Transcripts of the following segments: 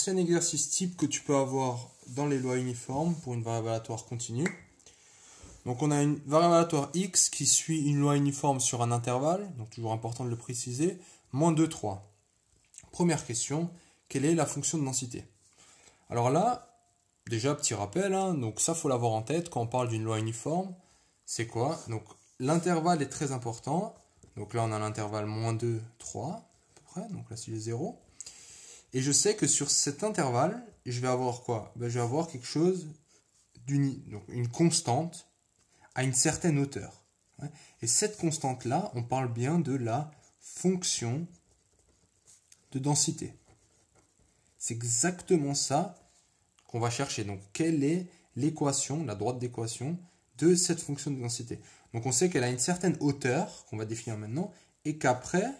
c'est un exercice type que tu peux avoir dans les lois uniformes pour une variable aléatoire continue. Donc on a une variable aléatoire x qui suit une loi uniforme sur un intervalle, donc toujours important de le préciser, moins 2, 3. Première question, quelle est la fonction de densité? Alors là, déjà petit rappel, donc ça faut l'avoir en tête quand on parle d'une loi uniforme. C'est quoi? Donc l'intervalle est très important. Donc là on a l'intervalle moins 2, 3 à peu près, donc là c'est le 0. Et je sais que sur cet intervalle, je vais avoir quoi? Je vais avoir quelque chose donc une constante à une certaine hauteur. Et cette constante-là, on parle bien de la fonction de densité. C'est exactement ça qu'on va chercher. Donc, quelle est l'équation, la droite d'équation de cette fonction de densité? Donc, on sait qu'elle a une certaine hauteur, qu'on va définir maintenant, et qu'après,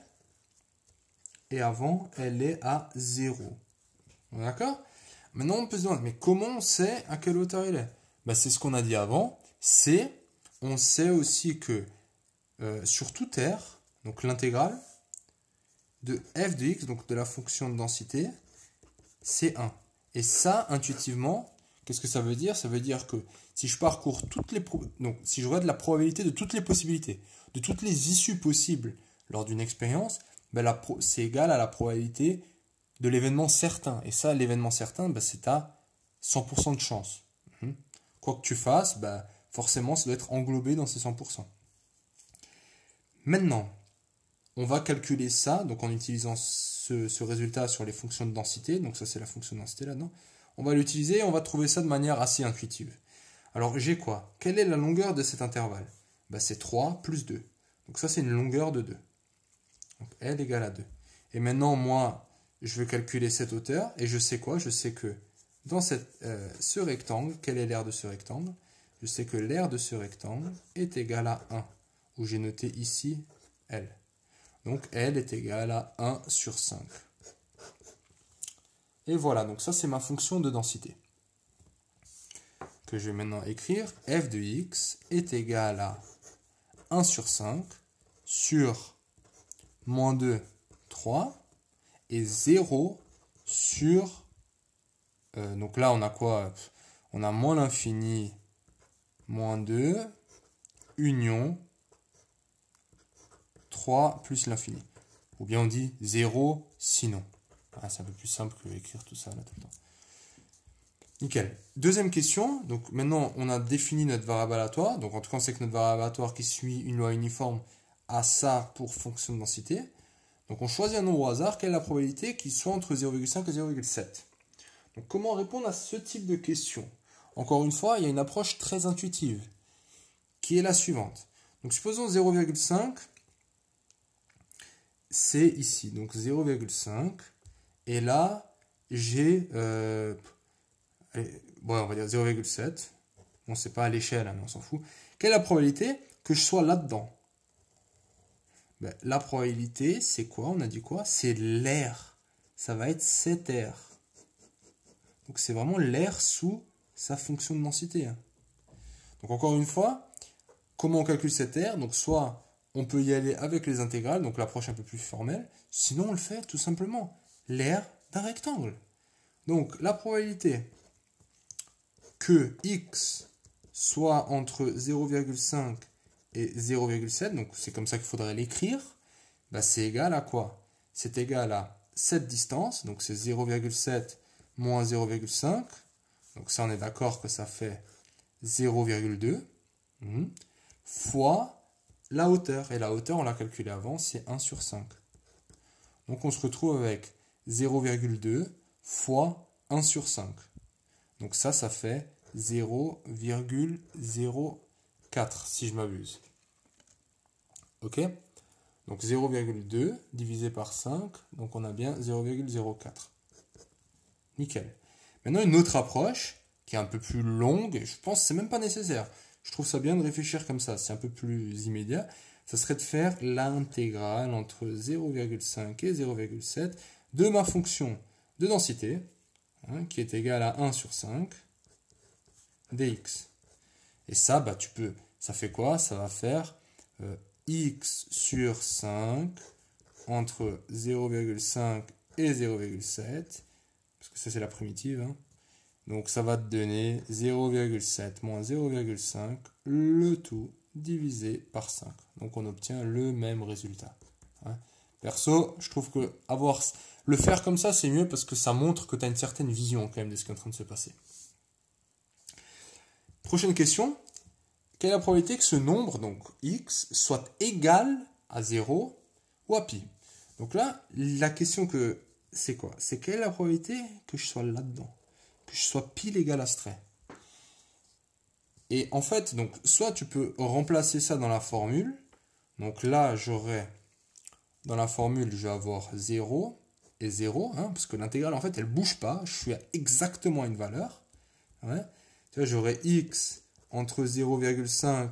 et avant, elle est à 0. D'accord? Maintenant, on peut se demander, mais comment on sait à quelle hauteur elle est? C'est ce qu'on a dit avant, on sait aussi que sur tout R, donc l'intégrale de f de x, donc de la fonction de densité, c'est 1. Et ça, intuitivement, qu'est-ce que ça veut dire? Ça veut dire que si je parcours donc si je regarde la probabilité de toutes les possibilités, de toutes les issues possibles lors d'une expérience, c'est égal à la probabilité de l'événement certain. Et ça, l'événement certain, c'est à 100% de chance. Quoi que tu fasses, forcément, ça doit être englobé dans ces 100%. Maintenant, on va calculer ça, donc en utilisant ce résultat sur les fonctions de densité. Donc ça, c'est la fonction de densité là-dedans. On va l'utiliser et on va trouver ça de manière assez intuitive. Alors, j'ai quoi? Quelle est la longueur de cet intervalle? C'est 3 plus 2. Donc ça, c'est une longueur de 2. Donc L égale à 2. Et maintenant, moi, je veux calculer cette hauteur. Et je sais quoi? Je sais que dans ce rectangle, quel est l'aire de ce rectangle? Je sais que l'aire de ce rectangle est égal à 1, où j'ai noté ici L. Donc L est égal à 1 sur 5. Et voilà, donc ça c'est ma fonction de densité. Que je vais maintenant écrire, f de x est égal à 1 sur 5 sur moins 2, 3 et 0 sur... donc là on a quoi? On a moins l'infini, moins 2, union 3 plus l'infini. Ou bien on dit 0 sinon. C'est un peu plus simple que d'écrire tout ça là tout le temps. Nickel. Deuxième question. Donc maintenant on a défini notre variable aléatoire. Donc en tout cas on sait que notre variable aléatoire qui suit une loi uniforme a ça pour fonction de densité. Donc on choisit un nombre au hasard. Quelle est la probabilité qu'il soit entre 0,5 et 0,7? Donc comment répondre à ce type de question? Encore une fois, il y a une approche très intuitive qui est la suivante. Donc supposons 0,5, c'est ici, donc 0,5, et là j'ai, on va dire 0,7, bon c'est pas à l'échelle, mais on s'en fout. Quelle est la probabilité que je sois là-dedans? La probabilité, c'est quoi? On a dit quoi? C'est l'aire, ça va être cet air. Donc c'est vraiment l'air sous sa fonction de densité. Donc encore une fois, comment on calcule cette aire? Donc soit on peut y aller avec les intégrales, donc l'approche un peu plus formelle, sinon on le fait tout simplement, l'aire d'un rectangle. Donc la probabilité que x soit entre 0,5 et 0,7, donc c'est comme ça qu'il faudrait l'écrire, c'est égal à quoi? C'est égal à cette distance, donc c'est 0,7 moins 0,5, donc ça on est d'accord que ça fait 0,2, fois la hauteur, et la hauteur on l'a calculé avant, c'est 1 sur 5. Donc on se retrouve avec 0,2 fois 1 sur 5. Donc ça fait 0,04 si je m'abuse. Ok? Donc 0,2 divisé par 5, donc on a bien 0,04. Nickel. Maintenant une autre approche, qui est un peu plus longue, je pense que c'est même pas nécessaire. Je trouve ça bien de réfléchir comme ça, c'est un peu plus immédiat. Ça serait de faire l'intégrale entre 0,5 et 0,7 de ma fonction de densité, qui est égale à 1 sur 5 dx. Et ça, ça fait quoi? Ça va faire x sur 5 entre 0,5 et 0,7, parce que ça c'est la primitive, hein. Donc ça va te donner 0,7 moins 0,5, le tout divisé par 5. Donc on obtient le même résultat. Hein. Perso, je trouve que le faire comme ça, c'est mieux parce que ça montre que tu as une certaine vision quand même de ce qui est en train de se passer. Prochaine question. Quelle est la probabilité que ce nombre, donc x, soit égal à 0 ou à pi? Donc là, la question c'est quoi? C'est quelle est la probabilité que je sois là-dedans? Que je sois pile égal à ce trait. Et en fait, donc, soit tu peux remplacer ça dans la formule. Donc là, dans la formule, je vais avoir 0 et 0, hein, parce que l'intégrale, en fait, elle ne bouge pas. Je suis à exactement une valeur. Ouais. Tu vois, j'aurai x entre 0,5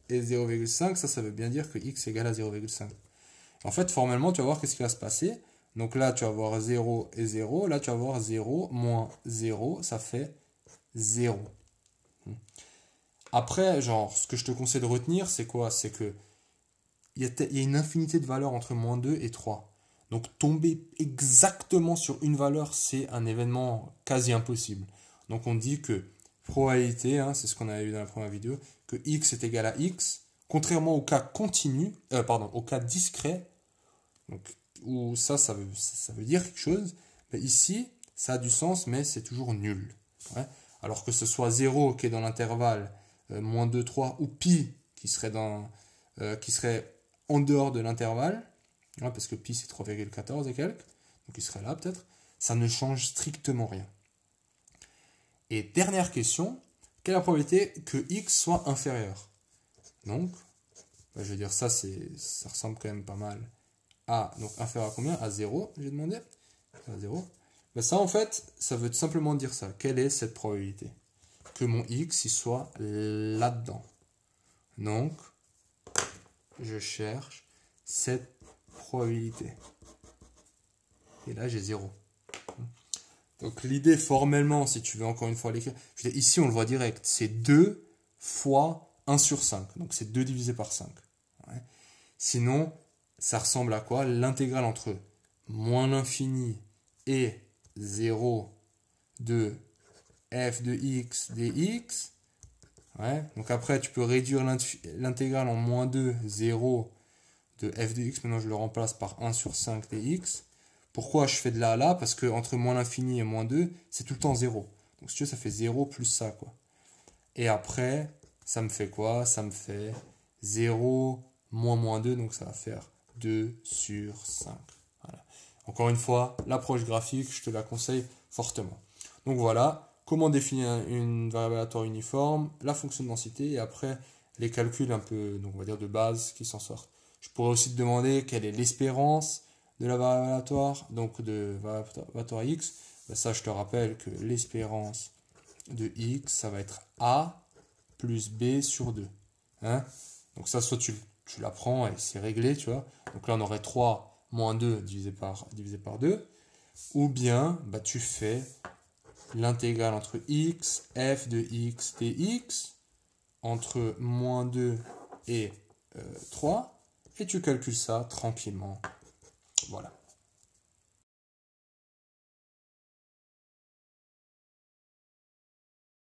et 0,5. Ça veut bien dire que x égale à 0,5. En fait, formellement, tu vas voir qu'est-ce qui va se passer. Donc là, tu vas avoir 0 et 0. Là, tu vas avoir 0 moins 0. Ça fait 0. Après, genre, ce que je te conseille de retenir, c'est quoi? C'est que il y a une infinité de valeurs entre moins 2 et 3. Donc, tomber exactement sur une valeur, c'est un événement quasi impossible. Donc, on dit que probabilité, hein, c'est ce qu'on avait vu dans la première vidéo, que x est égal à x, contrairement au cas continu, au cas discret, donc, où ça veut dire quelque chose. Mais ici, ça a du sens, mais c'est toujours nul. Ouais. Alors que ce soit 0 qui est dans l'intervalle moins 2, 3, ou pi qui serait en dehors de l'intervalle, ouais, parce que pi c'est 3,14 et quelques, donc il serait là peut-être, ça ne change strictement rien. Et dernière question, quelle est la probabilité que x soit inférieur? Donc, je veux dire, ça ressemble quand même pas mal. Donc inférieur à combien? À 0, j'ai demandé. À 0. Ben ça, en fait, ça veut tout simplement dire ça. Quelle est cette probabilité? Que mon x, il soit là-dedans. Donc, je cherche cette probabilité. Et là, j'ai 0. Donc, l'idée, formellement, si tu veux encore une fois l'écrire, ici, on le voit direct. C'est 2 fois 1 sur 5. Donc, c'est 2 divisé par 5. Ouais. Sinon, ça ressemble à quoi? L'intégrale entre moins l'infini et 0 de f de x dx. Ouais. Donc après, tu peux réduire l'intégrale en moins 2, 0 de f de x. Maintenant, je le remplace par 1 sur 5 dx. Pourquoi je fais de là à là? Parce que entre moins l'infini et moins 2, c'est tout le temps 0. Donc si tu veux, ça fait 0 plus ça, quoi. Et après, ça me fait quoi? Ça me fait 0 moins 2, donc ça va faire 2 sur 5. Voilà. Encore une fois, l'approche graphique, je te la conseille fortement. Donc voilà, comment définir une variable aléatoire uniforme, la fonction de densité, et après les calculs un peu, donc on va dire de base qui s'en sortent. Je pourrais aussi te demander quelle est l'espérance de la variable aléatoire, donc de variable aléatoire x. Ben ça, je te rappelle que l'espérance de x, ça va être a plus b sur 2. Hein? Donc ça, soit tu l'apprends et c'est réglé, tu vois. Donc là, on aurait 3 moins 2 divisé par 2. Ou bien, bah, tu fais l'intégrale entre x, f de x dx, entre moins 2 et 3, et tu calcules ça tranquillement. Voilà.